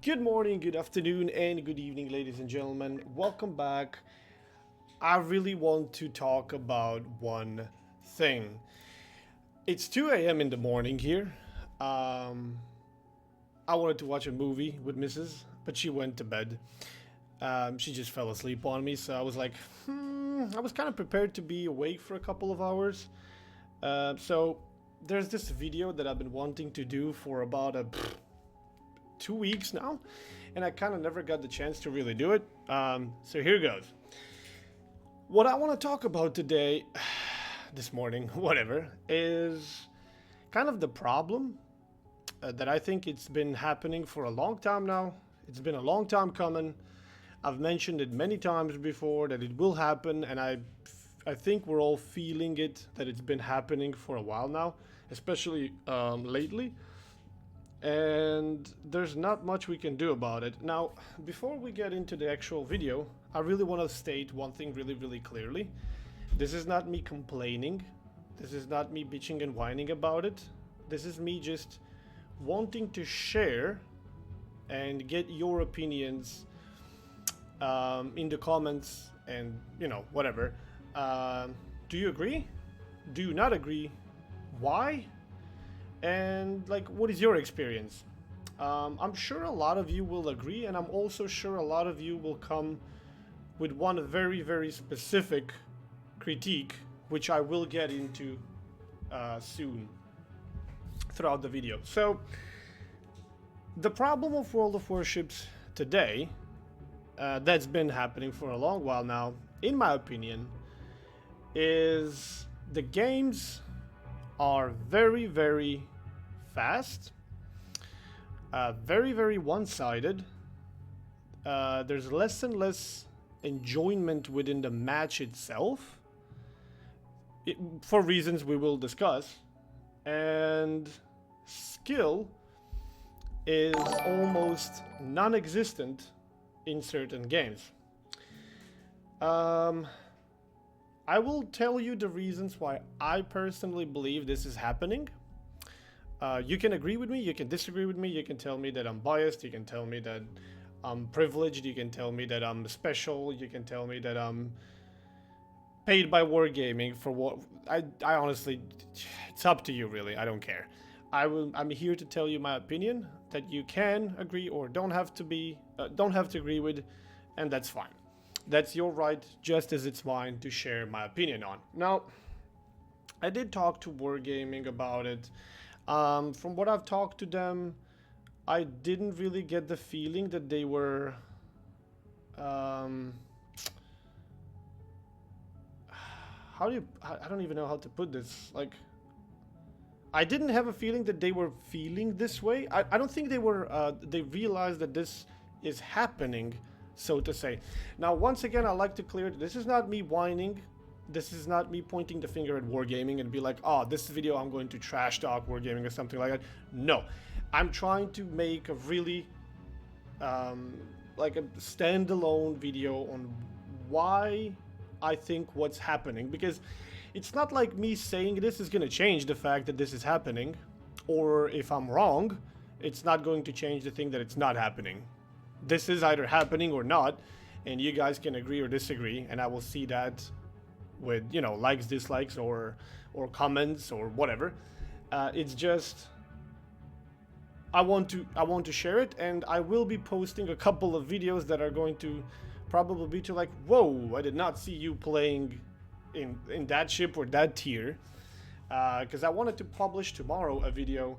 Good morning, good afternoon, and good evening, ladies and gentlemen. Welcome back. I really want to talk about one thing. It's 2 a.m. in the morning here. I wanted to watch a movie with Mrs., but she went to bed. She just fell asleep on me, so I was like, I was kind of prepared to be awake for a couple of hours. So there's this video that I've been wanting to do for about 2 weeks now, and I kind of never got the chance to really do it. So here goes. What I want to talk about today, this morning, whatever, is kind of the problem that I think it's been happening for a long time now. It's been a long time coming. I've mentioned it many times before that it will happen, and I think we're all feeling it, that it's been happening for a while now, especially lately. And there's not much we can do about it. Now, before we get into the actual video, I really want to state one thing really clearly. This is not me complaining. This is not me bitching and whining about it. This is me just wanting to share and get your opinions in the comments and, whatever. Do you agree? Do you not agree? Why? And what is your experience? I'm sure a lot of you will agree, and I'm also sure a lot of you will come with one very specific critique, which I will get into soon throughout the video. So the problem of World of Warships today, that's been happening for a long while now, in my opinion, is the games are very fast, very one-sided. There's less and less enjoyment within the match itself, for reasons we will discuss, and skill is almost non-existent in certain games. I will tell you the reasons why I personally believe this is happening. You can agree with me, you can disagree with me, you can tell me that I'm biased, you can tell me that I'm privileged, you can tell me that I'm special, you can tell me that I'm paid by wargaming for what... I honestly, it's up to you really, I don't care. I'm here to tell you my opinion, that you can agree or don't have to agree with, and that's fine. That's your right, just as it's mine to share my opinion on. Now, I did talk to Wargaming about it. From what I've talked to them, I didn't really get the feeling that they were... I don't even know how to put this. I didn't have a feeling that they were feeling this way. I don't think they were, they realized that this is happening, so to say. Now, once again, I like to clear it. This is not me whining. This is not me pointing the finger at Wargaming and be like, oh, this video I'm going to trash talk Wargaming or something like that. No. I'm trying to make a really, a standalone video on why I think what's happening. Because it's not like me saying this is going to change the fact that this is happening. Or if I'm wrong, it's not going to change the thing that it's not happening. This is either happening or not. And you guys can agree or disagree. And I will see that with, likes, dislikes, or comments, or whatever. It's just... I want to share it, and I will be posting a couple of videos that are going to probably be to whoa, I did not see you playing in that ship or that tier, because I wanted to publish tomorrow a video,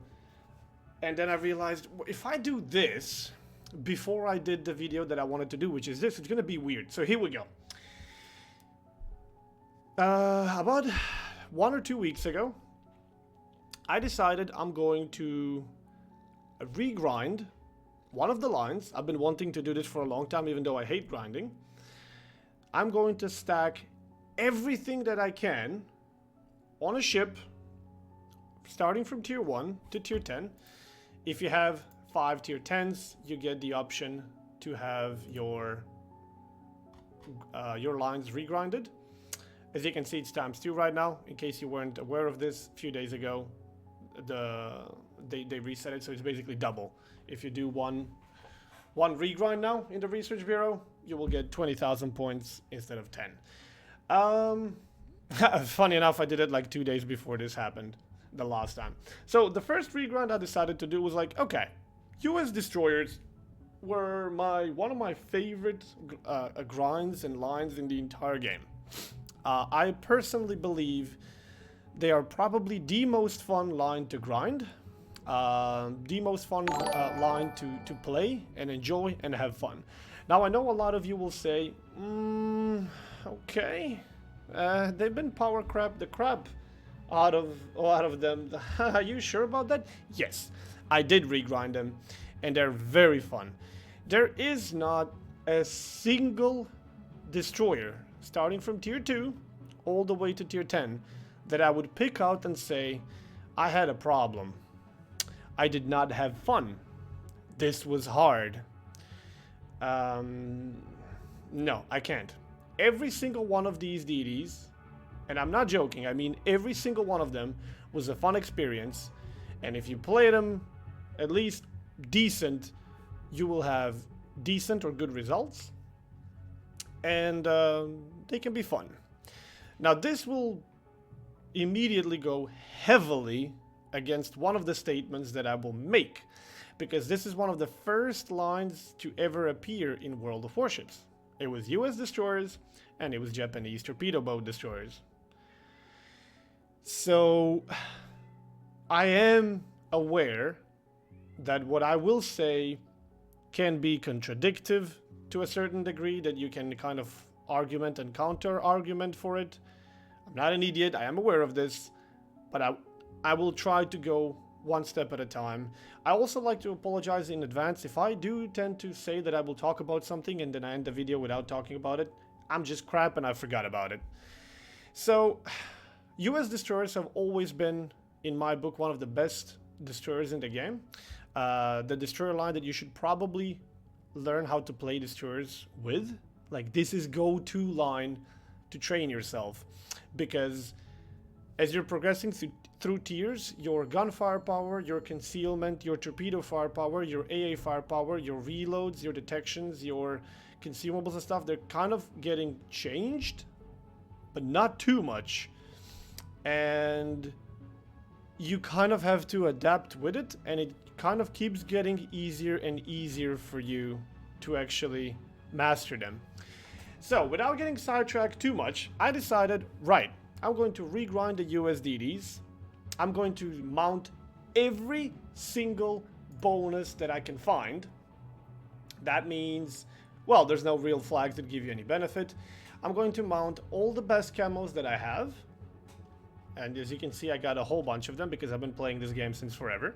and then I realized if I do this before I did the video that I wanted to do, which is this, it's gonna be weird. So here we go. About 1 or 2 weeks ago, I decided I'm going to regrind one of the lines. I've been wanting to do this for a long time, even though I hate grinding. I'm going to stack everything that I can on a ship, starting from tier 1 to tier 10. If you have 5 tier 10s, you get the option to have your lines regrinded. As you can see, it's ×2 right now. In case you weren't aware of this, a few days ago, they reset it, so it's basically double. If you do one one regrind now in the Research Bureau, you will get 20,000 points instead of 10. Funny enough, I did it like 2 days before this happened, the last time. So the first regrind I decided to do was like, okay, US destroyers were one of my favorite grinds and lines in the entire game. I personally believe they are probably the most fun line to grind, the most fun line to play and enjoy and have fun. Now I know a lot of you will say, okay, they've been power crap the crap out of a lot of them. Are you sure about that? Yes, I did regrind them, and they're very fun. There is not a single destroyer starting from tier 2 all the way to tier 10 that I would pick out and say, I had a problem. I did not have fun. This was hard. No, I can't. Every single one of these deities, and I'm not joking, I mean every single one of them was a fun experience, and if you play them at least decent, you will have decent or good results, and they can be fun. Now this will immediately go heavily against one of the statements that I will make, because this is one of the first lines to ever appear in World of Warships. It was US destroyers and it was Japanese torpedo boat destroyers. So I am aware that what I will say can be contradictive to a certain degree, that you can kind of argument and counter argument for it. I'm not an idiot, I am aware of this, but I will try to go one step at a time. I also like to apologize in advance if I do tend to say that I will talk about something and then I end the video without talking about it. I'm just crap and I forgot about it. So, US destroyers have always been, in my book, one of the best destroyers in the game. The destroyer line that you should probably learn how to play destroyers with. Like, this is go-to line to train yourself, because as you're progressing through tiers, your gun firepower, your concealment, your torpedo firepower, your AA firepower, your reloads, your detections, your consumables and stuff, they're kind of getting changed, but not too much. And you kind of have to adapt with it, and it kind of keeps getting easier and easier for you to actually master them. So, without getting sidetracked too much, I decided, right, I'm going to regrind the USDDs. I'm going to mount every single bonus that I can find. That means, well, there's no real flags that give you any benefit. I'm going to mount all the best camos that I have. And as you can see, I got a whole bunch of them because I've been playing this game since forever.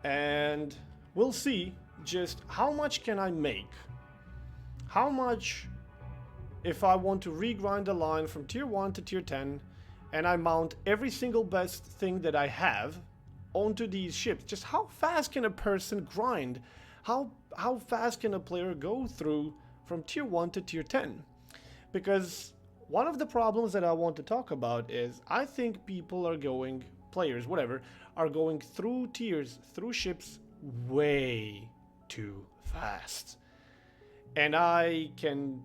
And we'll see just how much can I make. How much, if I want to regrind the line from tier 1 to tier 10, and I mount every single best thing that I have onto these ships, just how fast can a person grind? How fast can a player go through from tier 1 to tier 10? Because one of the problems that I want to talk about is I think people are going, players, whatever, are going through tiers, through ships way too fast. And I'm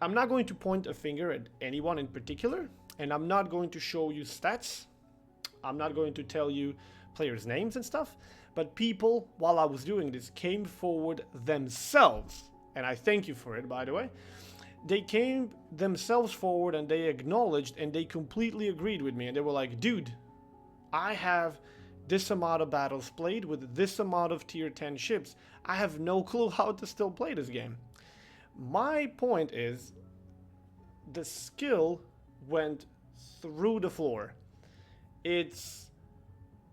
not going to point a finger at anyone in particular, and I'm not going to show you stats. I'm not going to tell you players' names and stuff, but people, while I was doing this, came forward themselves, and I thank you for it, by the way. They came themselves forward and they acknowledged and they completely agreed with me, and they were like, dude, I have this amount of battles played with this amount of tier 10 ships. I have no clue how to still play this game. My point is, the skill went through the floor. It's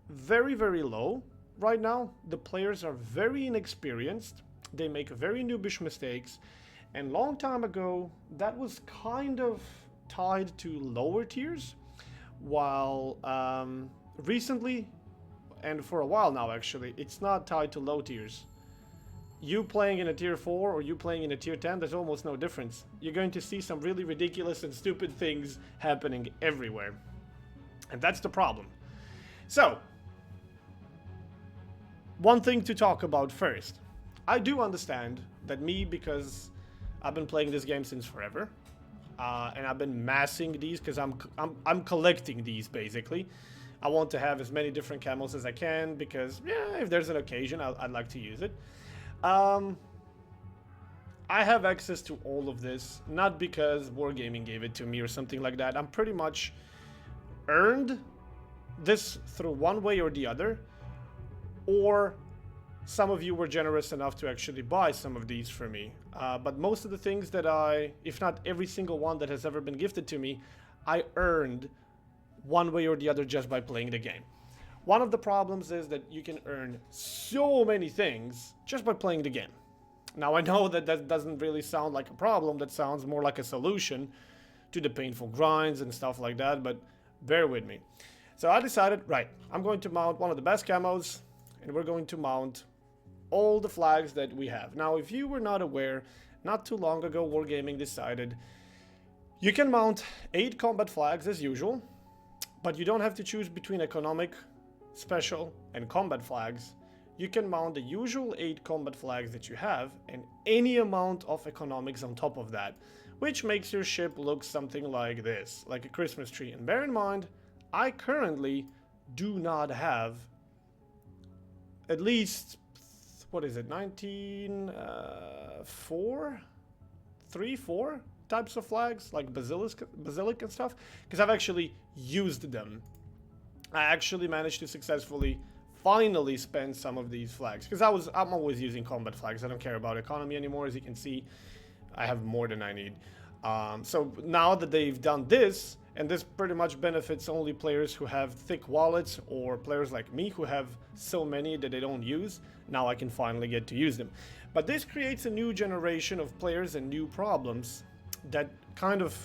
very, very low right now. The players are very inexperienced. They make very noobish mistakes. And long time ago, that was kind of tied to lower tiers, while recently, and for a while now actually, it's not tied to low tiers. You playing in a tier 4 or you playing in a tier 10, there's almost no difference. You're going to see some really ridiculous and stupid things happening everywhere. And that's the problem. So, one thing to talk about first. I do understand that me, because I've been playing this game since forever, and I've been massing these because I'm collecting these basically. I want to have as many different camos as I can because, yeah, if there's an occasion, I'd like to use it. I have access to all of this, not because Wargaming gave it to me or something like that. I'm pretty much earned this through one way or the other, or some of you were generous enough to actually buy some of these for me. But most of the things that if not every single one that has ever been gifted to me, I earned one way or the other just by playing the game. One of the problems is that you can earn so many things just by playing the game. Now, I know that that doesn't really sound like a problem, that sounds more like a solution to the painful grinds and stuff like that, but bear with me. So I decided, right, I'm going to mount one of the best camos, and we're going to mount all the flags that we have. Now, if you were not aware, not too long ago, Wargaming decided you can mount 8 combat flags as usual, but you don't have to choose between economic, special, and combat flags. You can mount the usual 8 combat flags that you have and any amount of economics on top of that, which makes your ship look something like this, like a Christmas tree. And bear in mind, I currently do not have at least, what is it, 4 types of flags, like basilic and stuff, because I've actually used them. I actually managed to successfully finally spend some of these flags, because I'm always using combat flags. I don't care about economy anymore. As you can see, I have more than I need. So now that they've done this, and this pretty much benefits only players who have thick wallets or players like me who have so many that they don't use, now I can finally get to use them. But this creates a new generation of players and new problems that kind of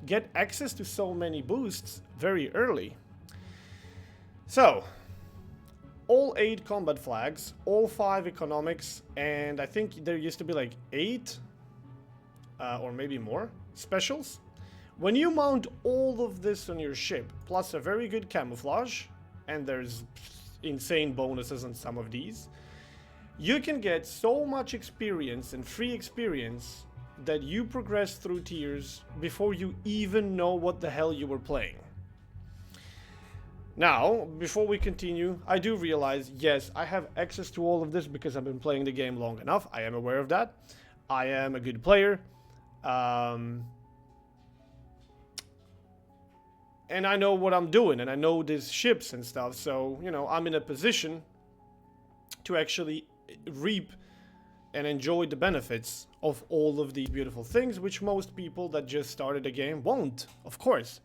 get access to so many boosts very early. So, all 8 combat flags, all 5 economics, and I think there used to be like 8 or maybe more specials. When you mount all of this on your ship, plus a very good camouflage, and there's insane bonuses on some of these, you can get so much experience and free experience that you progress through tiers before you even know what the hell you were playing. Now, before we continue, I do realize, yes, I have access to all of this because I've been playing the game long enough. I am aware of that. I am a good player. And I know what I'm doing, and I know these ships and stuff, so, you know, I'm in a position to actually reap and enjoy the benefits of all of these beautiful things, which most people that just started the game won't, of course.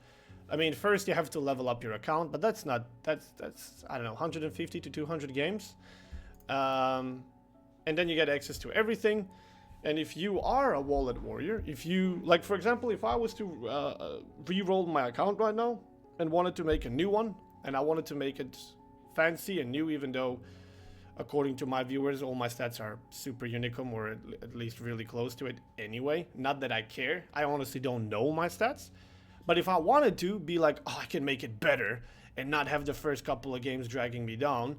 I mean, first you have to level up your account, but that's I don't know, 150 to 200 games. And then you get access to everything. And if you are a wallet warrior, if you, like for example, if I was to re-roll my account right now and wanted to make a new one, and I wanted to make it fancy and new, even though according to my viewers all my stats are super unicum, or at least really close to it anyway. Not that I care, I honestly don't know my stats. But if I wanted to be like, oh, I can make it better and not have the first couple of games dragging me down,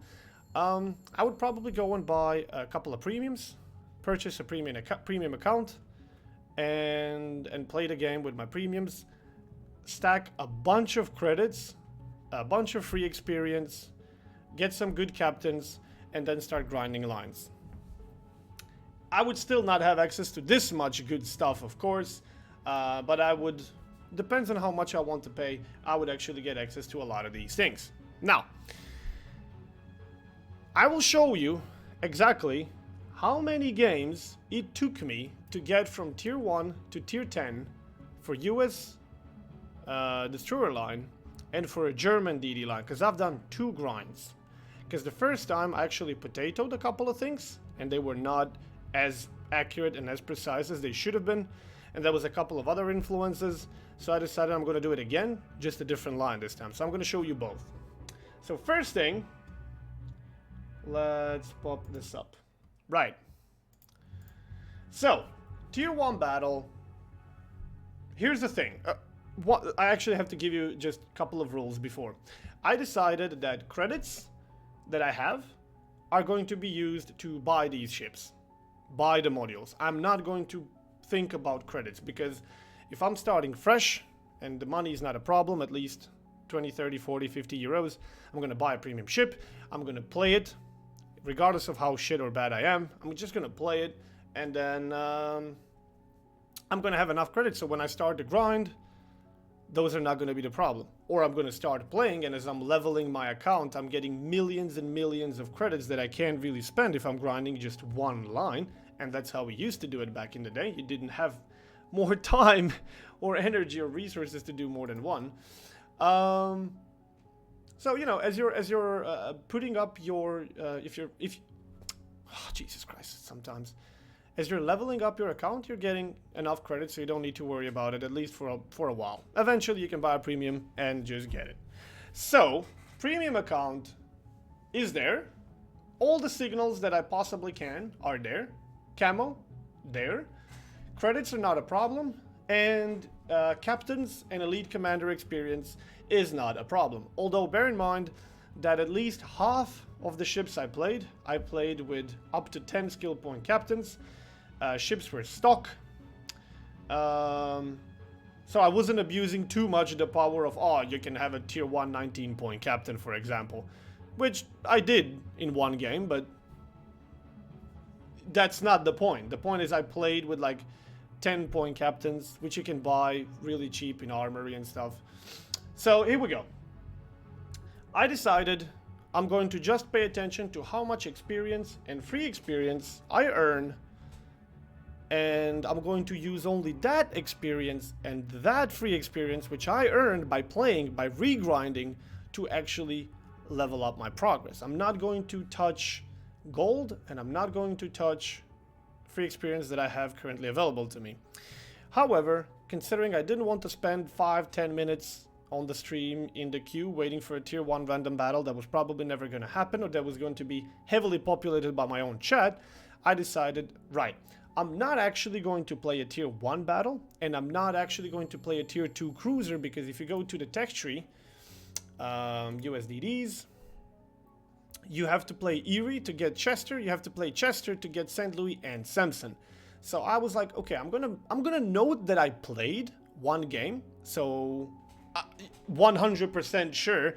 I would probably go and buy a couple of premiums, purchase a premium account, and play the game with my premiums, stack a bunch of credits, a bunch of free experience, get some good captains, and then start grinding lines. I would still not have access to this much good stuff, of course, but I would, depends on how much I want to pay, I would actually get access to a lot of these things. Now, I will show you exactly how many games it took me to get from tier 1 to tier 10 for US destroyer line and for a German DD line, because I've done 2 grinds. Because the first time I actually potatoed a couple of things and they were not as accurate and as precise as they should have been, and there was a couple of other influences, so I decided I'm going to do it again, just a different line this time. So I'm going to show you both. So first thing, let's pop this up. Right. So, tier 1 battle. Here's the thing. I actually have to give you just a couple of rules before. I decided that credits that I have are going to be used to buy these ships. buy the modules. I'm not going to think about credits, because if I'm starting fresh and the money is not a problem, at least 20, 30, 40, 50 euros, I'm going to buy a premium ship. I'm going to play it, regardless of how shit or bad I am. I'm just going to play it, and then I'm going to have enough credits, so when I start the grind, those are not going to be the problem. Or I'm going to start playing, and as I'm leveling my account, I'm getting millions and millions of credits that I can't really spend if I'm grinding just one line. And that's how we used to do it back in the day. You didn't have more time or energy or resources to do more than one. So, you know, as you're putting up your, oh, Jesus Christ, sometimes. As you're leveling up your account, you're getting enough credits, so you don't need to worry about it, at least for a while. Eventually, you can buy a premium and just get it. So, premium account is there. All the signals that I possibly can are there. Camo, there. Credits are not a problem. And captains and elite commander experience is not a problem. Although, bear in mind that at least half of the ships I played with up to 10 skill point captains. Ships were stock, so I wasn't abusing too much the power of, oh, you can have a tier 1 19 point captain, for example, which I did in one game, but that's not the point. The point is I played with like 10 point captains, which you can buy really cheap in armory and stuff. So here we go. I decided I'm going to just pay attention to how much experience and free experience I earn, and I'm going to use only that experience and that free experience which I earned by playing, by regrinding, to actually level up my progress. I'm not going to touch gold, and I'm not going to touch free experience that I have currently available to me. However, considering I didn't want to spend 5-10 minutes on the stream in the queue waiting for a tier 1 random battle that was probably never going to happen, or that was going to be heavily populated by my own chat, I decided, right, I'm not actually going to play a tier 1 battle, and I'm not actually going to play a tier 2 cruiser, because if you go to the tech tree, USDDs, you have to play Erie to get Chester, you have to play Chester to get St. Louis and Samson. So I was like, okay, I'm gonna note that I played one game, so 100% sure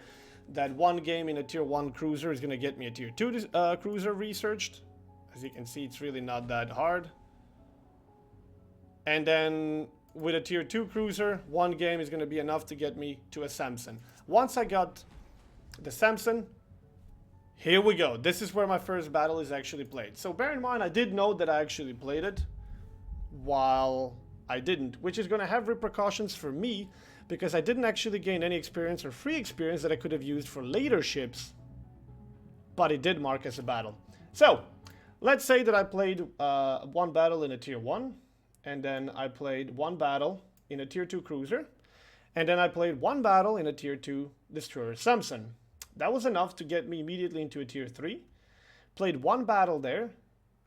that one game in a tier 1 cruiser is gonna get me a tier 2 cruiser researched. As you can see, it's really not that hard. And then with a tier 2 cruiser, one game is going to be enough to get me to a Samson. Once I got the Samson, here we go. This is where my first battle is actually played. So bear in mind, I did know that I actually played it while I didn't, which is going to have repercussions for me, because I didn't actually gain any experience or free experience that I could have used for later ships, but it did mark as a battle. So let's say that I played one battle in a tier 1, and then I played one battle in a tier 2 cruiser, and then I played one battle in a tier 2 destroyer Samson. That was enough to get me immediately into a tier 3. Played one battle there.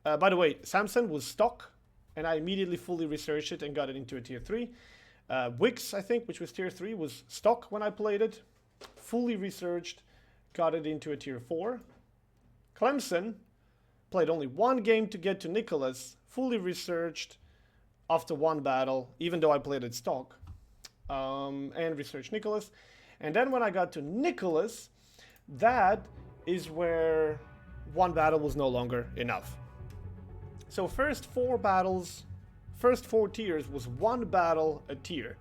By the way, Samson was stock, and I immediately fully researched it and got it into a tier 3. Wix, I think, which was tier 3, was stock when I played it. Fully researched, got it into a tier 4. Clemson, played only one game to get to Nicholas, fully researched after one battle, even though I played it stock, and researched Nicholas. And then when I got to Nicholas, that is where one battle was no longer enough. So first 4 battles, first 4 tiers was one battle a tier.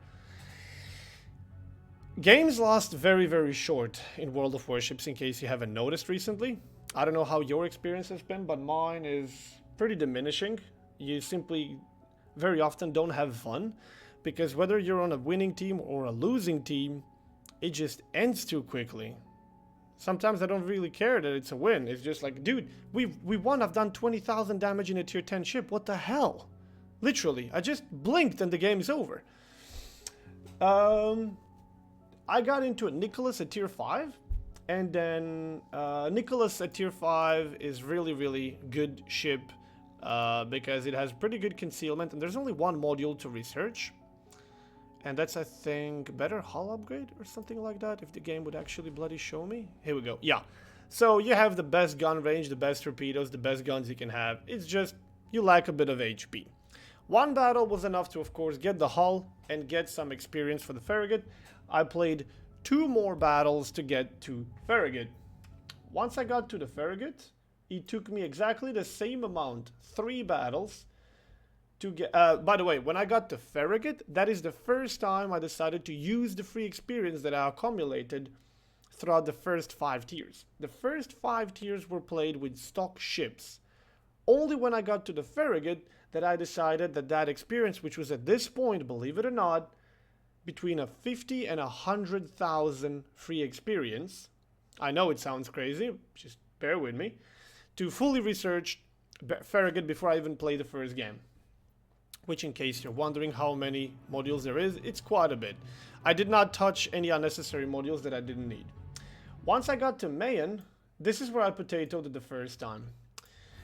Games last very, very short in World of Warships, in case you haven't noticed recently. I don't know how your experience has been, but mine is pretty diminishing. You simply very often don't have fun, because whether you're on a winning team or a losing team, it just ends too quickly. Sometimes I don't really care that it's a win. It's just like, dude, we won. I've done 20,000 damage in a tier 10 ship. What the hell? Literally, I just blinked and the game is over. I got into a Nicholas at tier 5. And then Nicholas at tier 5 is really, really good ship because it has pretty good concealment. And there's only one module to research. And that's, I think, better hull upgrade or something like that, if the game would actually bloody show me. Here we go. Yeah. So you have the best gun range, the best torpedoes, the best guns you can have. It's just you lack a bit of HP. One battle was enough to, of course, get the hull and get some experience for the Farragut. I played 2 more battles to get to Farragut. Once I got to the Farragut, it took me exactly the same amount, 3 battles, to get... by the way, when I got to Farragut, that is the first time I decided to use the free experience that I accumulated throughout the first 5 tiers. The first 5 tiers were played with stock ships. Only when I got to the Farragut that I decided that that experience, which was at this point, believe it or not, between a 50 and 100,000 free experience, I know it sounds crazy, just bear with me, to fully research Farragut before I even play the first game. Which, in case you're wondering how many modules there is, it's quite a bit. I did not touch any unnecessary modules that I didn't need. Once I got to Mayan, this is where I potatoed it the first time.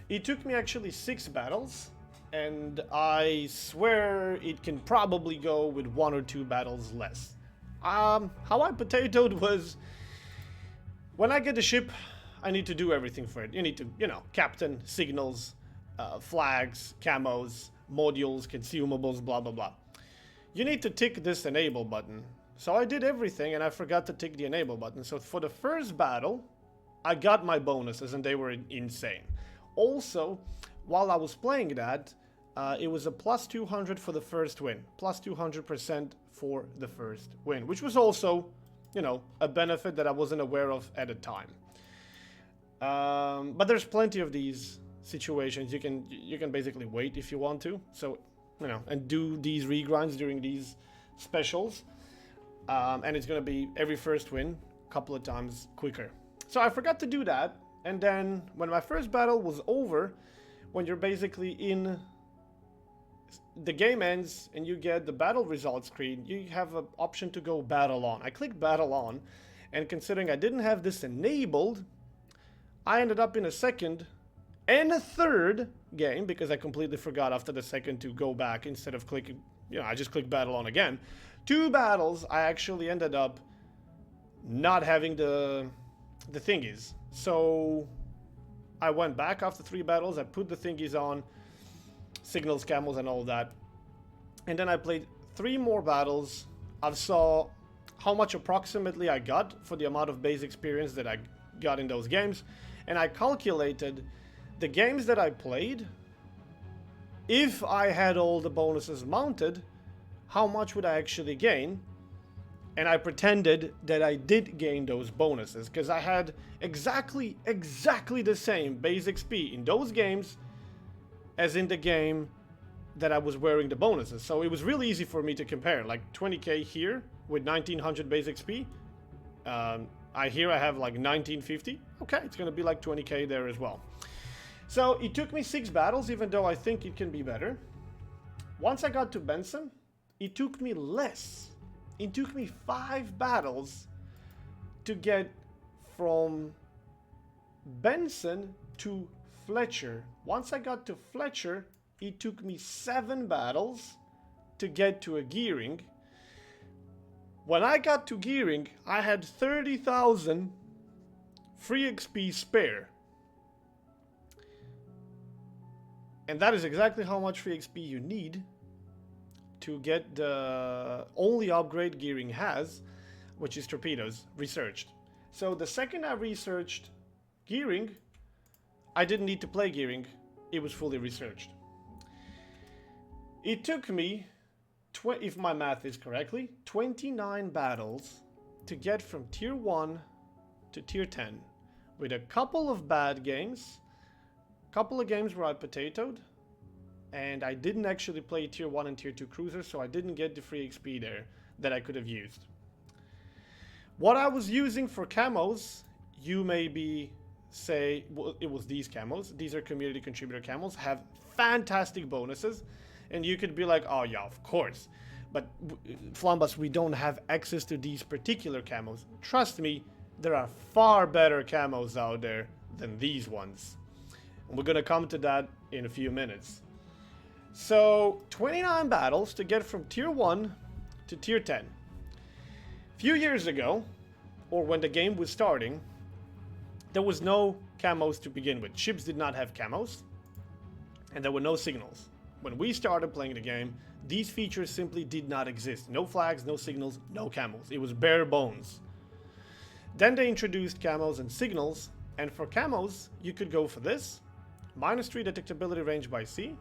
It took me actually 6 battles, and I swear it can probably go with 1 or 2 battles less. How I potatoed was, when I get the ship, I need to do everything for it. You need to, you know, captain, signals, flags, camos, modules, consumables, blah blah blah. You need to tick this enable button. So I did everything and I forgot to tick the enable button. So for the first battle, I got my bonuses and they were insane. Also, while I was playing that, it was a plus 200 for the first win. Plus 200% for the first win. Which was also, you know, a benefit that I wasn't aware of at the time. But there's plenty of these situations. You can basically wait if you want to. So, you know, and do these regrinds during these specials. And it's going to be every first win a couple of times quicker. So I forgot to do that. And then when my first battle was over, when you're basically in the game ends and you get the battle results screen, you have an option to go battle on. I clicked battle on, and considering I didn't have this enabled, I ended up in a second and a third game, because I completely forgot after the second to go back instead of clicking, you know, I just clicked battle on again. 2 battles, I actually ended up not having the thingies. So I went back after 3 battles, I put the thingies on, signals, camos, and all that. And then I played 3 more battles. I saw how much approximately I got for the amount of base experience that I got in those games. And I calculated the games that I played, if I had all the bonuses mounted, how much would I actually gain? And I pretended that I did gain those bonuses, because I had exactly the same base XP in those games as in the game that I was wearing the bonuses. So it was really easy for me to compare, like 20k here with 1900 base XP. Here I have like 1950. Okay, it's gonna be like 20k there as well. So it took me 6 battles, even though I think it can be better. Once I got to Benson, it took me less. It took me 5 battles to get from Benson to Fletcher. Once I got to Fletcher, it took me 7 battles to get to a Gearing. When I got to Gearing, I had 30,000 free XP spare. And that is exactly how much free XP you need to get the only upgrade Gearing has, which is torpedoes, researched. So the second I researched Gearing, I didn't need to play Gearing, it was fully researched. It took me, if my math is correctly, 29 battles to get from tier 1 to tier 10, with a couple of bad games, couple of games where I potatoed, and I didn't actually play tier 1 and tier 2 cruisers, so I didn't get the free XP there that I could have used. What I was using for camos, you maybe say, well, it was these camos. These are community contributor camos, have fantastic bonuses, and you could be like, oh yeah, of course. But Flambass, we don't have access to these particular camos. Trust me, there are far better camos out there than these ones. And we're gonna come to that in a few minutes. So, 29 battles to get from tier 1 to tier 10. A few years ago, or when the game was starting, there was no camos to begin with. Ships did not have camos. and there were no signals. When we started playing the game, these features simply did not exist. No flags, no signals, no camos. It was bare bones. Then they introduced camos and signals, and for camos, you could go for this, -3 detectability range by sea,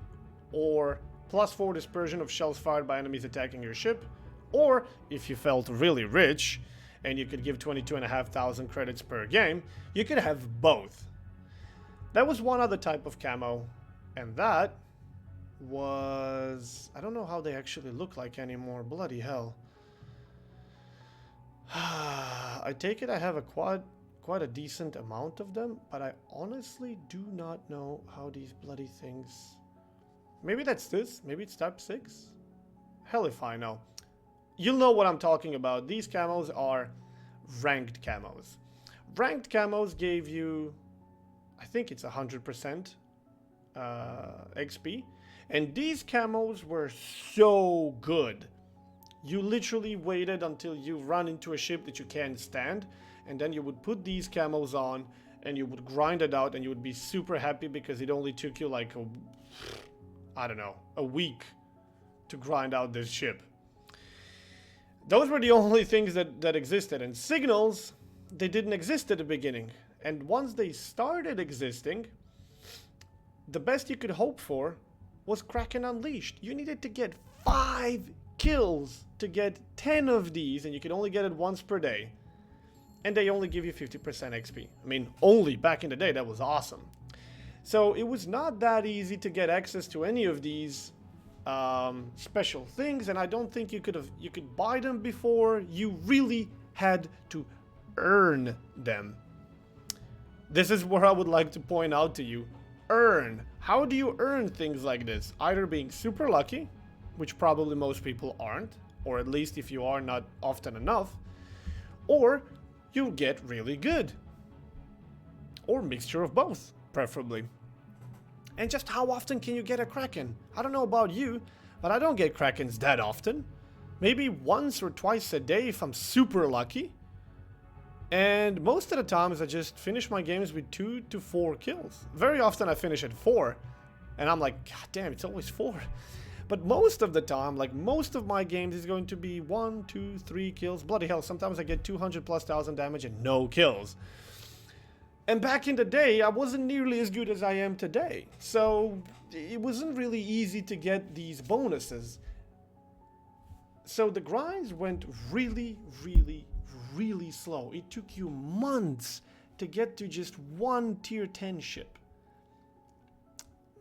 or +4 dispersion of shells fired by enemies attacking your ship, or if you felt really rich and you could give 22,500 credits per game, you could have both. There was one other type of camo, and that was... I don't know how they actually look like anymore, bloody hell. I take it I have a quite a decent amount of them, but I honestly do not know how these bloody things... Maybe that's this, maybe it's type 6? Hell if I know. You'll know what I'm talking about. These camos are ranked camos. Ranked camos gave you, I think it's 100% XP, and these camos were so good. You literally waited until you run into a ship that you can't stand, and then you would put these camos on and you would grind it out, and you would be super happy because it only took you like a week to grind out this ship. Those were the only things that existed, and signals, they didn't exist at the beginning. And once they started existing, the best you could hope for was Kraken Unleashed. You needed to get 5 kills to get 10 of these, and you could only get it once per day. And they only give you 50% XP. I mean, only back in the day, that was awesome. So it was not that easy to get access to any of these special things, and I don't think you could buy them before. You really had to earn them. This is where I would like to point out to you. Earn. How do you earn things like this? Either being super lucky, which probably most people aren't, or at least if you are, not often enough, or you'll get really good. Or mixture of both, preferably. And just how often can you get a Kraken? I don't know about you, but I don't get Krakens that often. Maybe once or twice a day if I'm super lucky. And most of the times I just finish my games with 2 to 4 kills. Very often I finish at 4. And I'm like, God damn, it's always 4. But most of the time, like most of my games, is going to be 1, 2, 3 kills. Bloody hell, sometimes I get 200,000+ damage and no kills. And back in the day, I wasn't nearly as good as I am today. So it wasn't really easy to get these bonuses. So the grinds went really, really, really slow. It took you months to get to just one tier 10 ship.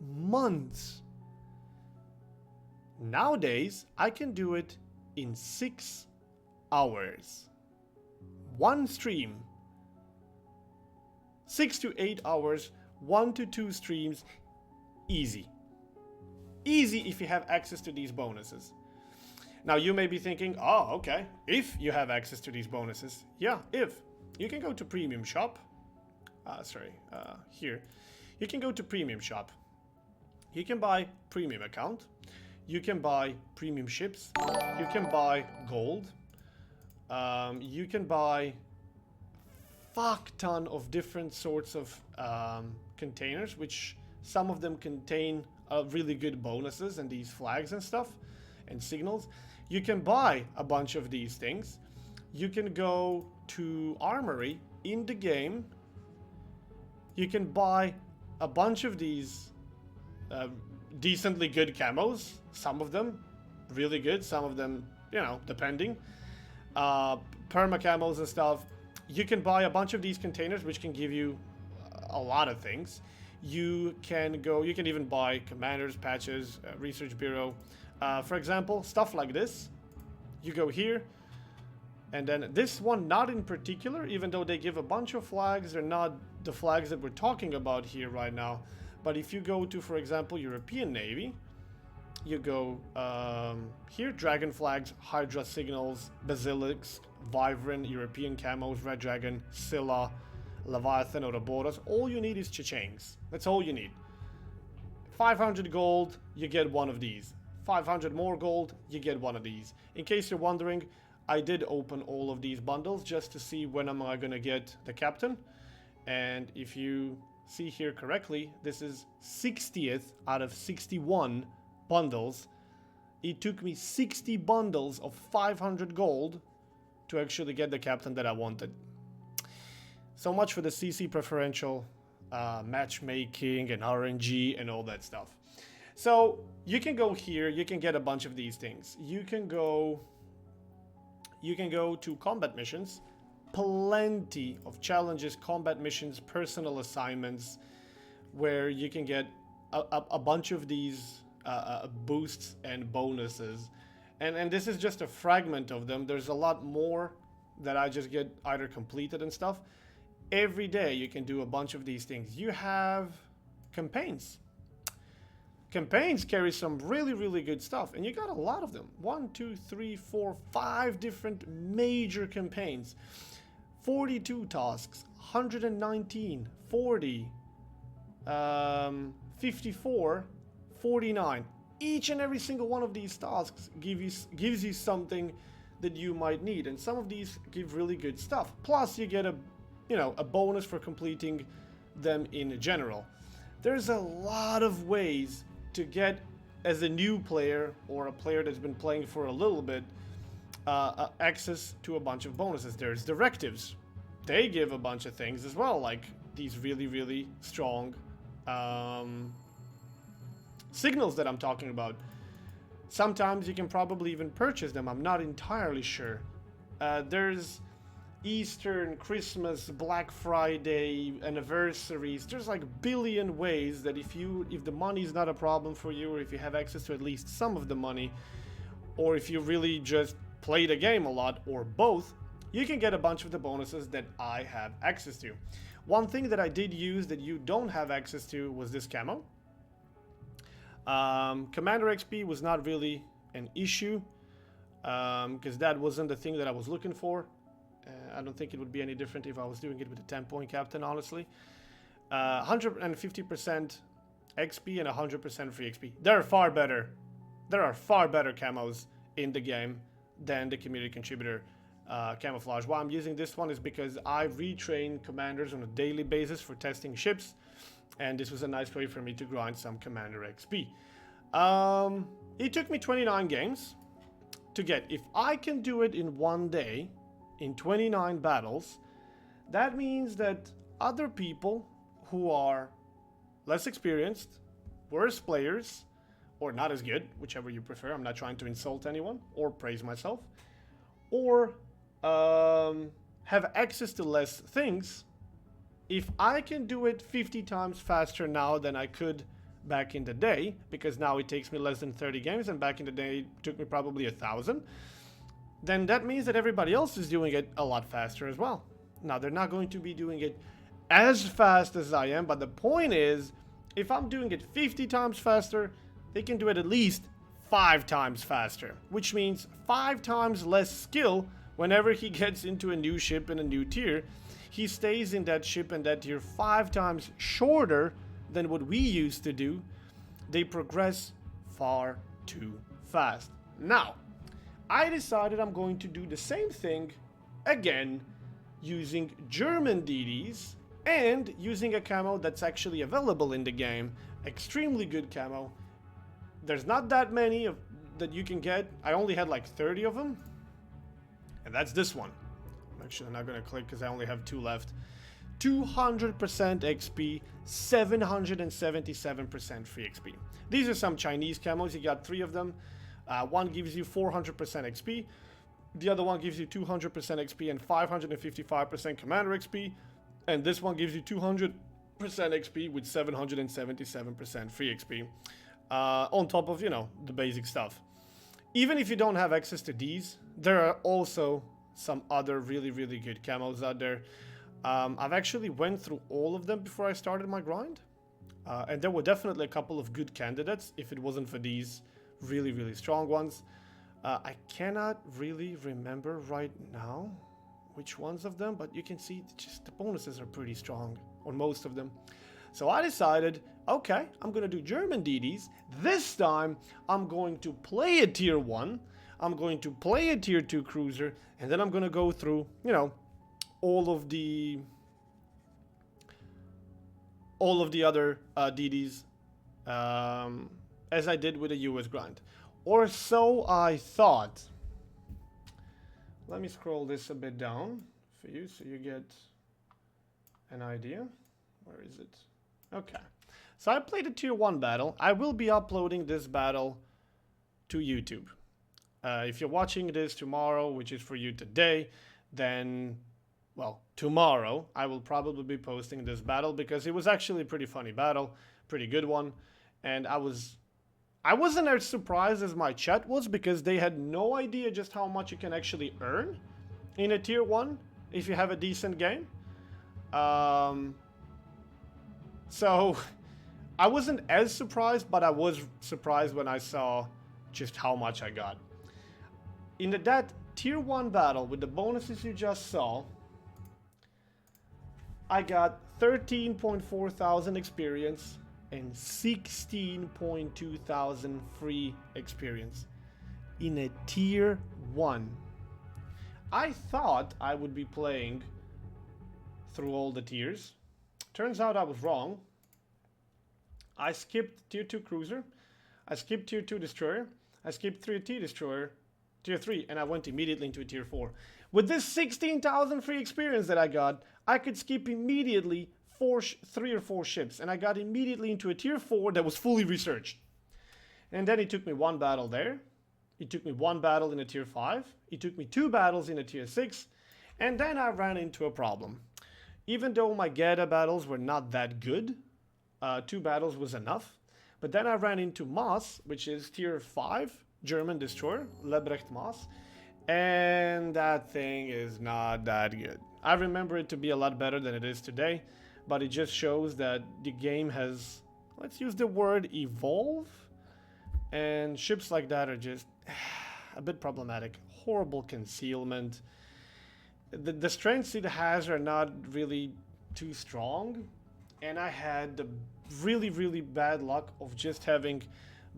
Months. Nowadays, I can do it in 6 hours. One stream. 6 to 8 hours, 1 to 2 streams, easy. Easy if you have access to these bonuses. Now you may be thinking, oh, okay, if you have access to these bonuses. Yeah, if. You can go to Premium Shop. Here. You can go to Premium Shop. You can buy Premium Account. You can buy Premium Ships. You can buy Gold. You can buy fuck ton of different sorts of containers, which some of them contain really good bonuses and these flags and stuff and signals. You can buy a bunch of these things. You can go to Armory in the game. You can buy a bunch of these decently good camos. Some of them really good, some of them, you know, depending. Perma camos and stuff. You can buy a bunch of these containers, which can give you a lot of things. You can even buy commanders, patches, research bureau. For example, stuff like this. You go here, and then this one, not in particular, even though they give a bunch of flags, they're not the flags that we're talking about here right now. But if you go to, for example, European Navy, you go here, Dragon flags, Hydra signals, Basilisk, Wyvern, European camos, Red Dragon, Scylla, Leviathan, Ouroboros. All you need is Chechengs. That's all you need. 500 gold, you get one of these. 500 more gold, you get one of these. In case you're wondering, I did open all of these bundles just to see when am I gonna get the captain. And if you see here correctly, this is 60th out of 61 bundles. It took me 60 bundles of 500 gold to actually get the captain that I wanted. So much for the CC preferential matchmaking and RNG and all that stuff. So you can go here, you can get a bunch of these things. You can go to combat missions, plenty of challenges, combat missions, personal assignments, where you can get a bunch of these boosts and bonuses. And this is just a fragment of them. There's a lot more that I just get either completed and stuff. Every day you can do a bunch of these things. You have campaigns. Campaigns carry some really, really good stuff, and you got a lot of them. 1, 2, 3, 4, 5 different major campaigns. 42 tasks, 119, 40, 54, 49. Each and every single one of these tasks gives you something that you might need, and some of these give really good stuff. Plus, you get a bonus for completing them in general. There's a lot of ways to get, as a new player or a player that's been playing for a little bit, access to a bunch of bonuses. There's directives. They give a bunch of things as well, like these really, really strong signals that I'm talking about. Sometimes you can probably even purchase them. I'm not entirely sure. There's Eastern, Christmas, Black Friday, anniversaries. There's like a billion ways that if the money is not a problem for you, or if you have access to at least some of the money, or if you really just play the game a lot, or both, you can get a bunch of the bonuses that I have access to. One thing that I did use that you don't have access to was this camo. Commander XP was not really an issue, because that wasn't the thing that I was looking for. I don't think it would be any different if I was doing it with a 10-point captain, honestly. 150% XP and 100% free XP. There are far better camos in the game than the community contributor camouflage. Why I'm using this one is because I retrain commanders on a daily basis for testing ships, and this was a nice way for me to grind some commander XP. It took me 29 games to get. If I can do it in one day, in 29 battles, that means that other people who are less experienced, worse players, or not as good, whichever you prefer, I'm not trying to insult anyone or praise myself, or have access to less things. If I can do it 50 times faster now than I could back in the day, because now it takes me less than 30 games, and back in the day it took me probably 1,000, then that means that everybody else is doing it a lot faster as well. Now, they're not going to be doing it as fast as I am, but the point is, if I'm doing it 50 times faster, they can do it at least 5 times faster, which means 5 times less skill whenever he gets into a new ship in a new tier. He stays in that ship and that tier 5 times shorter than what we used to do. They progress far too fast. Now, I decided I'm going to do the same thing again using German DDs and using a camo that's actually available in the game. Extremely good camo. There's not that many that you can get. I only had like 30 of them. And that's this one. I'm actually not going to click because I only have 2 left. 200% XP, 777% free XP. These are some Chinese camos. You got 3 of them. One gives you 400% XP, the other one gives you 200% XP and 555% commander XP, and this one gives you 200% XP with 777% free XP, on top of, the basic stuff. Even if you don't have access to these, there are also some other really, really good camos out there. I've actually went through all of them before I started my grind, and there were definitely a couple of good candidates if it wasn't for these really, really strong ones. I cannot really remember right now which ones of them, but you can see just the bonuses are pretty strong on most of them. So I decided, okay, I'm gonna do German DDs. This time I'm going to play a tier 1, I'm going to play a tier 2 cruiser, and then I'm gonna go through, all of the all of the other DDs as I did with the US grind. Or so I thought. Let me scroll this a bit down for you so you get an idea. Where is it? Okay. So I played a tier 1 battle. I will be uploading this battle to YouTube. If you're watching this tomorrow, which is for you today, then, well, tomorrow I will probably be posting this battle because it was actually a pretty funny battle, pretty good one. And I wasn't as surprised as my chat was because they had no idea just how much you can actually earn in a tier 1 if you have a decent game. So I wasn't as surprised, but I was surprised when I saw just how much I got. In that tier 1 battle with the bonuses you just saw, I got 13.4 thousand experience and 16.2 thousand free experience in a tier 1. I thought I would be playing through all the tiers. Turns out I was wrong. I skipped tier 2 cruiser, I skipped tier 2 destroyer, I skipped tier 3 destroyer, tier 3, and I went immediately into a tier 4. With this 16,000 free experience that I got, I could skip immediately 3 or 4 ships, and I got immediately into a tier 4 that was fully researched. And then it took me 1 battle there, it took me 1 battle in a tier 5, it took me 2 battles in a tier 6, and then I ran into a problem. Even though my Geta battles were not that good, 2 battles was enough, but then I ran into Maas, which is tier 5, German destroyer, Lebrecht Maas, and that thing is not that good. I remember it to be a lot better than it is today, but it just shows that the game has, let's use the word evolve, and ships like that are just a bit problematic. Horrible concealment. The strengths it has are not really too strong, and I had the really bad luck of just having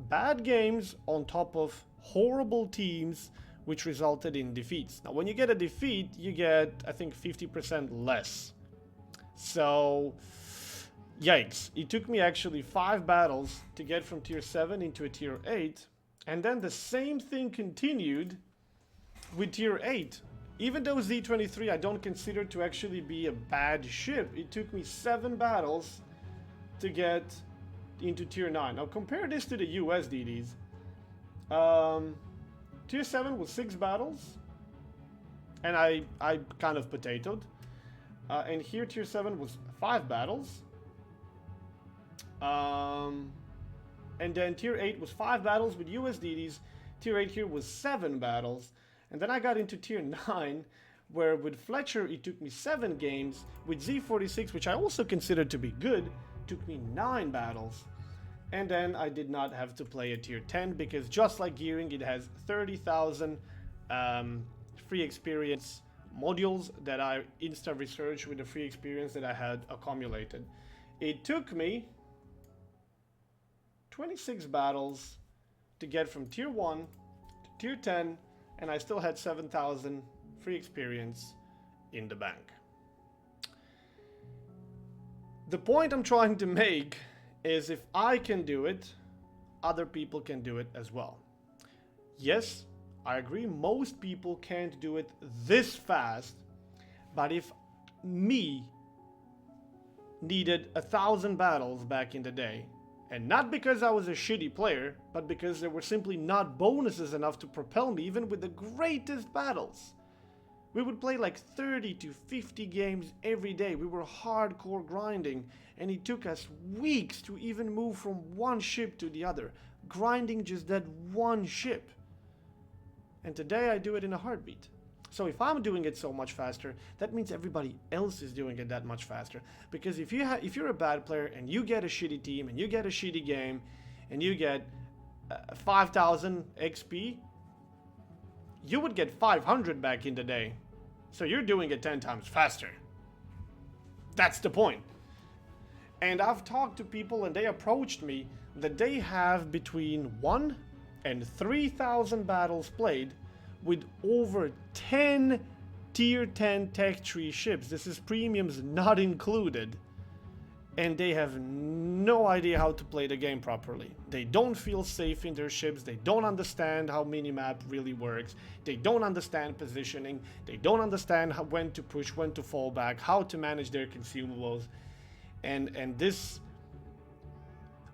bad games on top of horrible teams, which resulted in defeats. Now, when you get a defeat, you get, I think, 50% less. So, yikes. It took me actually 5 battles to get from tier 7 into a tier 8, and then the same thing continued with tier 8. Even though Z23 I don't consider to actually be a bad ship, it took me 7 battles to get into tier 9. Now compare this to the US DDs. Tier 7 was 6 battles, and I kind of potatoed. And here tier 7 was 5 battles. And then tier 8 was 5 battles with US DDs. Tier 8 here was 7 battles. And then I got into tier 9, where with Fletcher it took me 7 games. With Z46, which I also considered to be good, took me 9 battles. And then I did not have to play a tier 10, because just like Gearing, it has 30,000 free experience modules that I insta-researched with the free experience that I had accumulated. It took me 26 battles to get from tier 1 to tier 10, and I still had 7,000 free experience in the bank. The point I'm trying to make is, if I can do it, other people can do it as well. Yes, I agree, most people can't do it this fast, but if me needed 1,000 battles back in the day, and not because I was a shitty player, but because there were simply not bonuses enough to propel me even with the greatest battles. We would play like 30 to 50 games every day. We were hardcore grinding, and it took us weeks to even move from one ship to the other, grinding just that one ship. And today I do it in a heartbeat. So if I'm doing it so much faster, that means everybody else is doing it that much faster. Because if you're a bad player and you get a shitty team and you get a shitty game and you get 5,000 XP, you would get 500 back in the day. So you're doing it 10 times faster. That's the point. And I've talked to people and they approached me that they have between 1 and 3,000 battles played with over 10 tier 10 tech tree ships. This is premiums not included. and they have no idea how to play the game properly. They don't feel safe in their ships, they don't understand how minimap really works, they don't understand positioning, they don't understand when to push, when to fall back, how to manage their consumables. And this,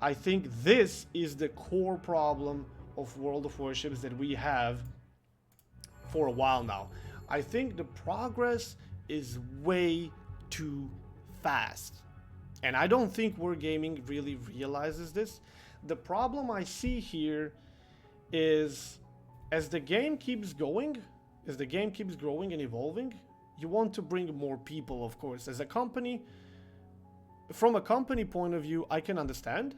I think this is the core problem of World of Warships that we have for a while now. I think the progress is way too fast. And I don't think Wargaming really realizes this. The problem I see here is as the game keeps going, as the game keeps growing and evolving, you want to bring more people, of course. As a company, from a company point of view, I can understand.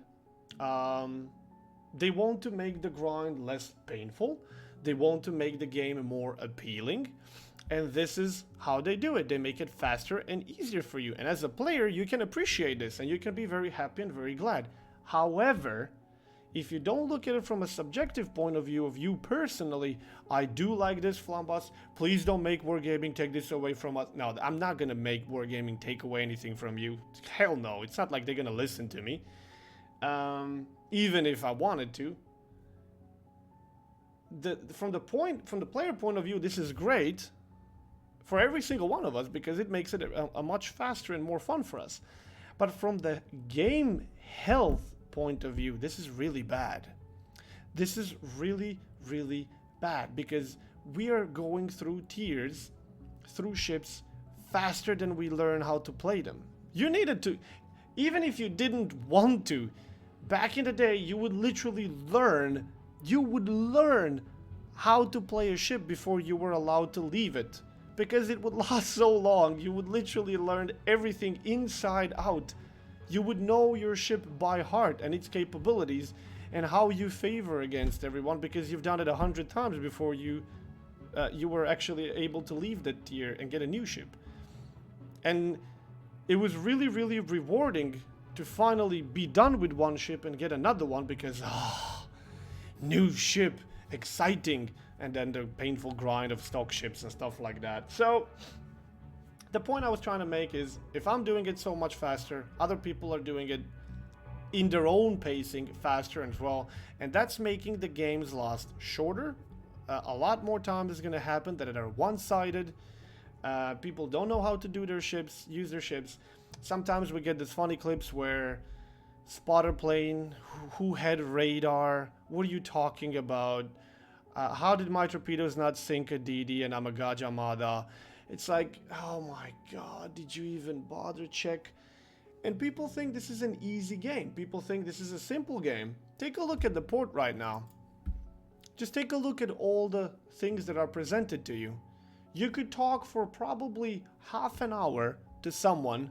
They want to make the grind less painful. They want to make the game more appealing. And this is how they do it. They make it faster and easier for you. And as a player, you can appreciate this and you can be very happy and very glad. However, if you don't look at it from a subjective point of view of you personally, I do like this, Flambass. Please don't make Wargaming take this away from us. No, I'm not going to make Wargaming take away anything from you. Hell no. It's not like they're going to listen to me. Even if I wanted to. From the player point of view, this is great for every single one of us because it makes it a much faster and more fun for us. But from the game health point of view, this is really bad. This is really, really bad because we are going through tiers, through ships, faster than we learn how to play them. You needed to, even if you didn't want to, back in the day, you would literally learn, how to play a ship before you were allowed to leave it. Because it would last so long, you would literally learn everything inside out. You would know your ship by heart and its capabilities and how you favor against everyone because you've done it 100 times before you were actually able to leave that tier and get a new ship. And it was really, really rewarding to finally be done with one ship and get another one because, new ship, exciting. And then the painful grind of stock ships and stuff like that. So the point I was trying to make is if I'm doing it so much faster, other people are doing it in their own pacing faster as well. And that's making the games last shorter. A lot more time is going to happen that are one-sided. People don't know how to do their ships, use their ships. Sometimes we get these funny clips where spotter plane, who had radar, what are you talking about? How did my torpedoes not sink a DD and I'm a Gajamada? It's like, oh my god, did you even bother check? And people think this is an easy game. People think this is a simple game. Take a look at the port right now. Just take a look at all the things that are presented to you. You could talk for probably half an hour to someone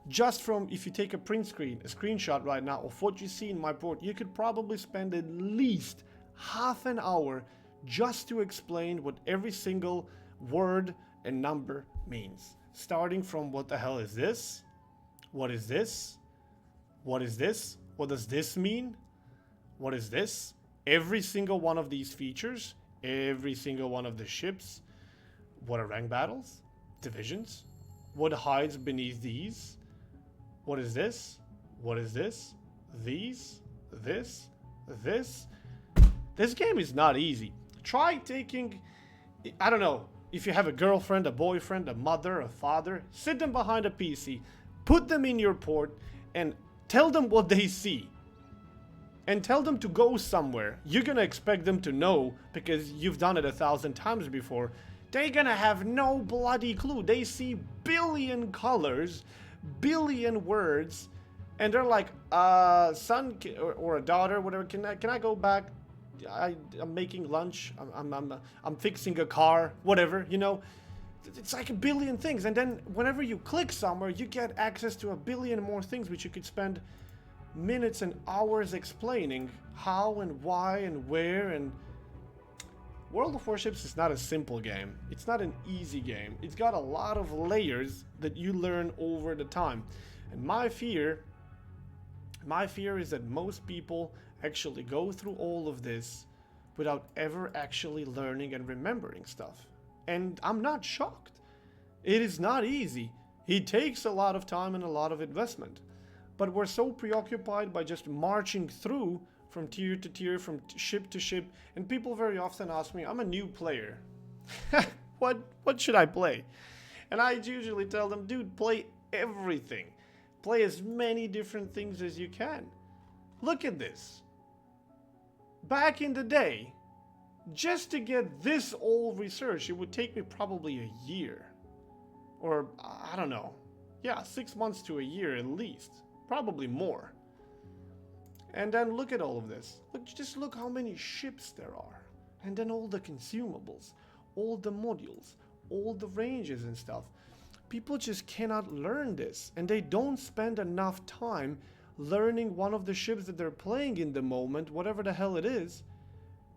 just from, if you take a print screen, a screenshot right now of what you see in my port, you could probably spend at least half an hour just to explain what every single word and number means. Starting from what the hell is this? What is this? What is this? What does this mean? What is this? Every single one of these features, every single one of the ships. What are rank battles? Divisions? What hides beneath these? What is this? What is this? These? This? This? This game is not easy. Try taking, I don't know, if you have a girlfriend, a boyfriend, a mother, a father, sit them behind a PC, put them in your port, and tell them what they see. And tell them to go somewhere. You're gonna expect them to know because you've done it 1,000 times before. They're gonna have no bloody clue. They see billion colors, billion words, and they're like, son or a daughter, whatever. Can I go back? I'm making lunch. I'm fixing a car, whatever. You know, it's like a billion things. And then whenever you click somewhere, you get access to a billion more things, which you could spend minutes and hours explaining how and why and where. And World of Warships is not a simple game. It's not an easy game. It's got a lot of layers that you learn over the time. And my fear is that most people actually go through all of this without ever actually learning and remembering stuff. And I'm not shocked. It is not easy. It takes a lot of time and a lot of investment. but we're so preoccupied by just marching through from tier to tier, from ship to ship, and people very often ask me, I'm a new player. What should I play? And I usually tell them, dude, play everything. Play as many different things as you can. Look at this. Back in the day, just to get this old research, it would take me probably a year. Or, I don't know. Yeah, 6 months to a year at least. Probably more. And then look at all of this. Just look how many ships there are. And then all the consumables, all the modules, all the ranges and stuff. People just cannot learn this. And they don't spend enough time learning one of the ships that they're playing in the moment, whatever the hell it is.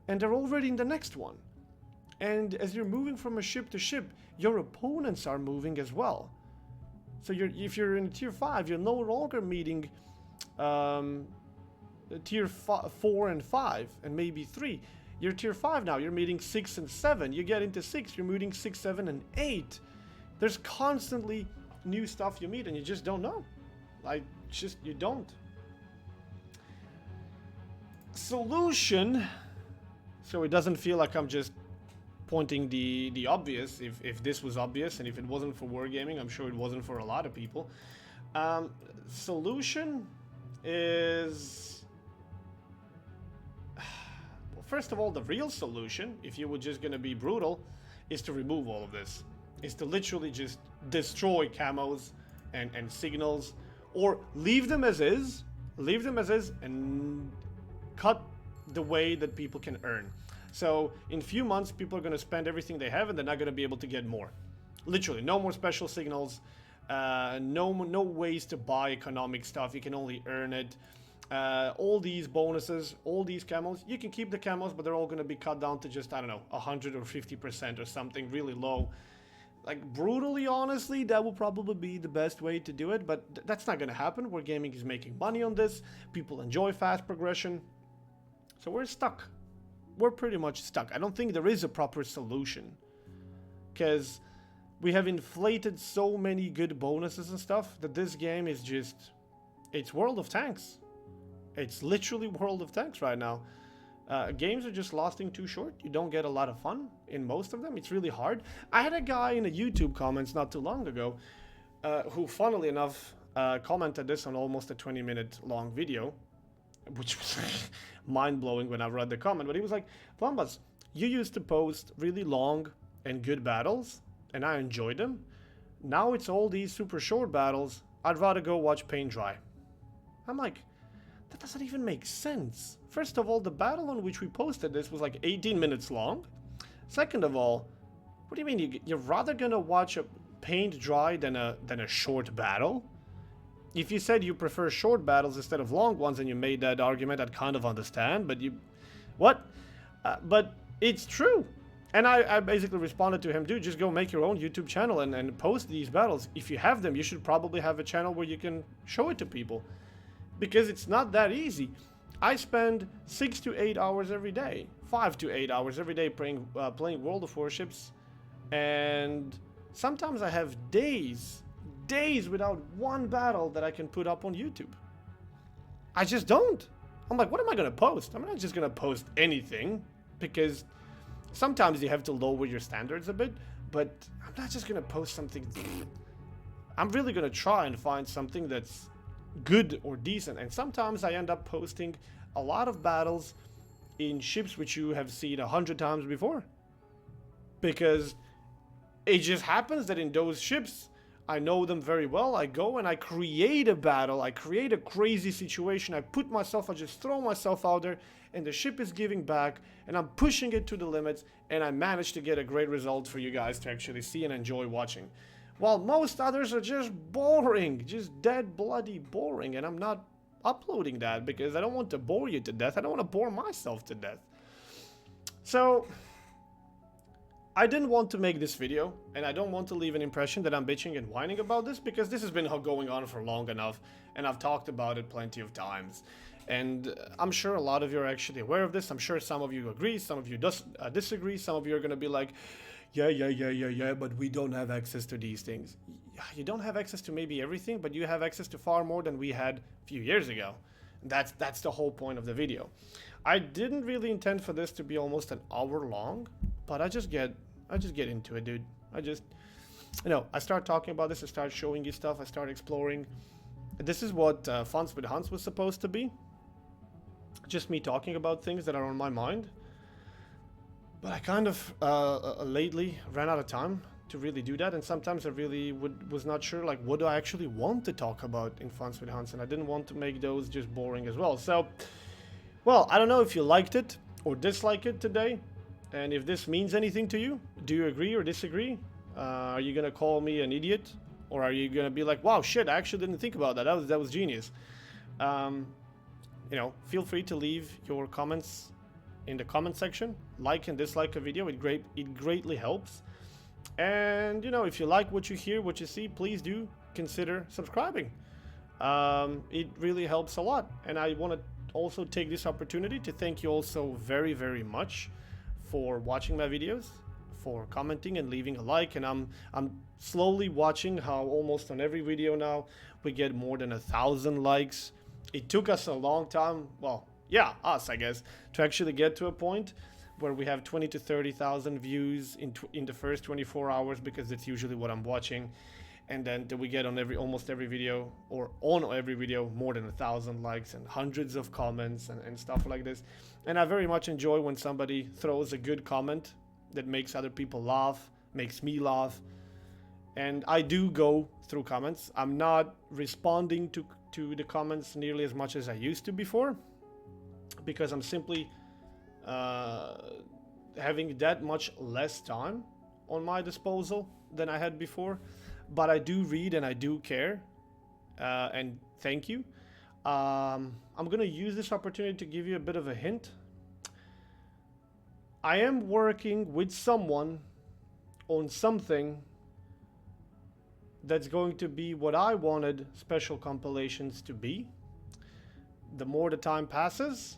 And they're already in the next one. And as you're moving from a ship to ship, your opponents are moving as well. So if you're in tier 5, you're no longer meeting tier 4 and 5 and maybe 3. You're tier 5 now, you're meeting 6 and 7. You get into 6, you're meeting 6, 7 and 8. There's constantly new stuff you meet and you just don't know. You don't. Solution, so it doesn't feel like I'm just pointing the obvious. If this was obvious and if it wasn't for wargaming, I'm sure it wasn't for a lot of people. Solution is, well, first of all, the real solution, if you were just gonna be brutal, is to remove all of this. Is to literally just destroy camos and signals, or leave them as is, and cut the way that people can earn. So in few months, people are going to spend everything they have and they're not going to be able to get more. Literally, no more special signals, no ways to buy economic stuff, you can only earn it. All these bonuses, all these camos, you can keep the camos, but they're all going to be cut down to just, I don't know, 100 or 50% or something really low. Like, brutally, honestly, that will probably be the best way to do it, but that's not going to happen. Wargaming is making money on this, people enjoy fast progression, so we're stuck. We're pretty much stuck. I don't think there is a proper solution, because we have inflated so many good bonuses and stuff that this game is just, it's World of Tanks. It's literally World of Tanks right now. Games are just lasting too short. You don't get a lot of fun in most of them. It's really hard. I had a guy in the YouTube comments not too long ago who, funnily enough, commented this on almost a 20-minute long video, which was mind-blowing when I read the comment. But he was like, Flambass, you used to post really long and good battles, and I enjoyed them. Now it's all these super short battles. I'd rather go watch paint dry. I'm like, that doesn't even make sense. First of all, the battle on which we posted this was like 18 minutes long. Second of all, what do you mean you're rather gonna watch a paint dry than a short battle? If you said you prefer short battles instead of long ones and you made that argument, I'd kind of understand, but but it's true. And I basically responded to him, dude, just go make your own YouTube channel and post these battles. If you have them, you should probably have a channel where you can show it to people. Because it's not that easy. I spend 6 to 8 hours every day, 5 to 8 hours every day playing World of Warships, and sometimes I have days without one battle that I can put up on YouTube. I just don't. I'm like, what am I gonna post? I'm not just gonna post anything, because sometimes you have to lower your standards a bit, but I'm not just gonna post something. I'm really gonna try and find something that's good or decent, and sometimes I end up posting a lot of battles in ships which you have seen 100 times before, because it just happens that in those ships I know them very well. I go and I create a battle, I create a crazy situation, I just throw myself out there, and the ship is giving back, and I'm pushing it to the limits, and I manage to get a great result for you guys to actually see and enjoy watching. While most others are just boring, just dead bloody boring, and I'm not uploading that because I don't want to bore you to death. I don't want to bore myself to death. So I didn't want to make this video, and I don't want to leave an impression that I'm bitching and whining about this, because this has been going on for long enough, and I've talked about it plenty of times. And I'm sure a lot of you are actually aware of this. I'm sure some of you agree, some of you disagree, some of you are going to be like, yeah, but we don't have access to these things. You don't have access to maybe everything, but you have access to far more than we had a few years ago. That's the whole point of the video. I didn't really intend for this to be almost an hour long, but I just get into it, dude. I start talking about this, I start showing you stuff, I start exploring. This is what Funs with Hunts was supposed to be. Just me talking about things that are on my mind. But I kind of lately ran out of time to really do that, and sometimes I really was not sure, like, what do I actually want to talk about in Funs with Hunts, and I didn't want to make those just boring as well. So, well, I don't know if you liked it or dislike it today, and if this means anything to you. Do you agree or disagree? Are you gonna call me an idiot, or are you gonna be like, wow, shit, I actually didn't think about that. That was genius. Feel free to leave your comments in the comment section. Like and dislike a video, it greatly helps. And if you like what you hear, what you see, please do consider subscribing. It really helps a lot. And I want to also take this opportunity to thank you all so very, very much for watching my videos, for commenting and leaving a like. And I'm slowly watching how almost on every video now we get more than 1,000 likes. It took us a long time, well, yeah, us, I guess, to actually get to a point where we have 20 to 30,000 views in the first 24 hours, because that's usually what I'm watching. And then we get on almost every video, or on every video, more than 1,000 likes and hundreds of comments and stuff like this. And I very much enjoy when somebody throws a good comment that makes other people laugh, makes me laugh. And I do go through comments. I'm not responding to the comments nearly as much as I used to before, because I'm simply having that much less time on my disposal than I had before. But I do read and I do care, and thank you. I'm gonna use this opportunity to give you a bit of a hint. I am working with someone on something that's going to be what I wanted special compilations to be. The more the time passes,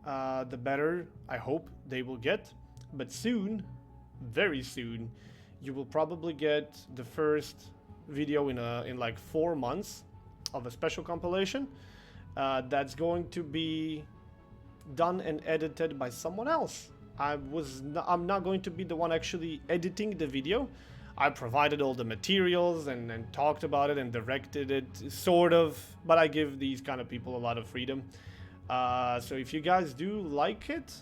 the better I hope they will get. But soon, very soon, you will probably get the first video in like 4 months of a special compilation that's going to be done and edited by someone else. I'm not going to be the one actually editing the video. I provided all the materials and talked about it and directed it, sort of, but I give these kind of people a lot of freedom. So if you guys do like it,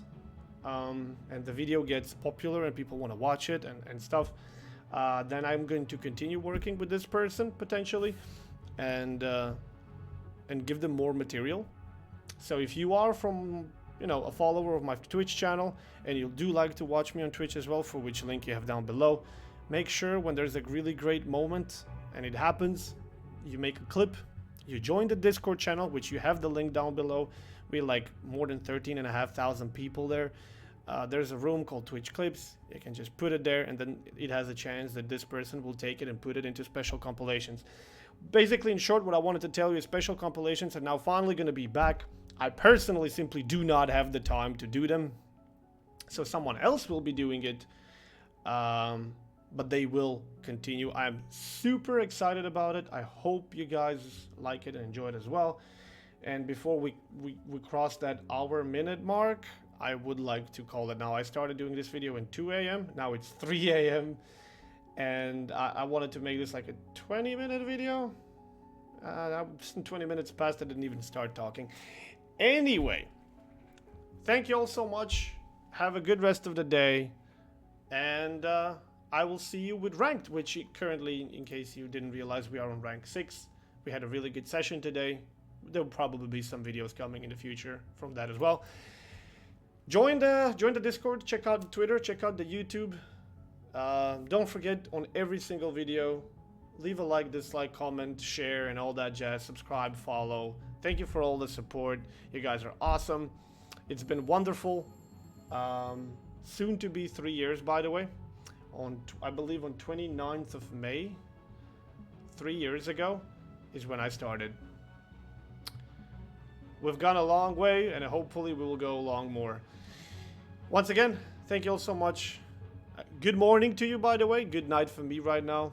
and the video gets popular and people want to watch it and stuff, then I'm going to continue working with this person potentially, and give them more material. So if you are from a follower of my Twitch channel and you do like to watch me on Twitch as well, for which link you have down below, make sure when there's a really great moment and it happens, you make a clip, you join the Discord channel, which you have the link down below. We're like more than 13,500 people there. There's a room called Twitch Clips. You can just put it there, and then it has a chance that this person will take it and put it into special compilations. Basically, in short, what I wanted to tell you is special compilations are now finally going to be back. I personally simply do not have the time to do them, so someone else will be doing it. But they will continue. I'm super excited about it. I hope you guys like it and enjoy it as well. And before we cross that hour-minute mark, I would like to call it now. I started doing this video in 2 a.m. Now it's 3 a.m. And I wanted to make this like a 20-minute video. 20 minutes past, I didn't even start talking. Anyway, thank you all so much. Have a good rest of the day. And I will see you with Ranked, which currently, in case you didn't realize, we are on Rank 6. We had a really good session today. There will probably be some videos coming in the future from that as well. Join the Discord, check out the Twitter, check out the YouTube. Don't forget, on every single video, leave a like, dislike, comment, share, and all that jazz. Subscribe, follow. Thank you for all the support. You guys are awesome. It's been wonderful. Soon to be 3 years, by the way. I believe on 29th of May, 3 years ago, is when I started. We've gone a long way, and hopefully we will go a long more. Once again, thank you all so much. Good morning to you, by the way. Good night for me right now.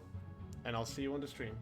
And I'll see you on the stream.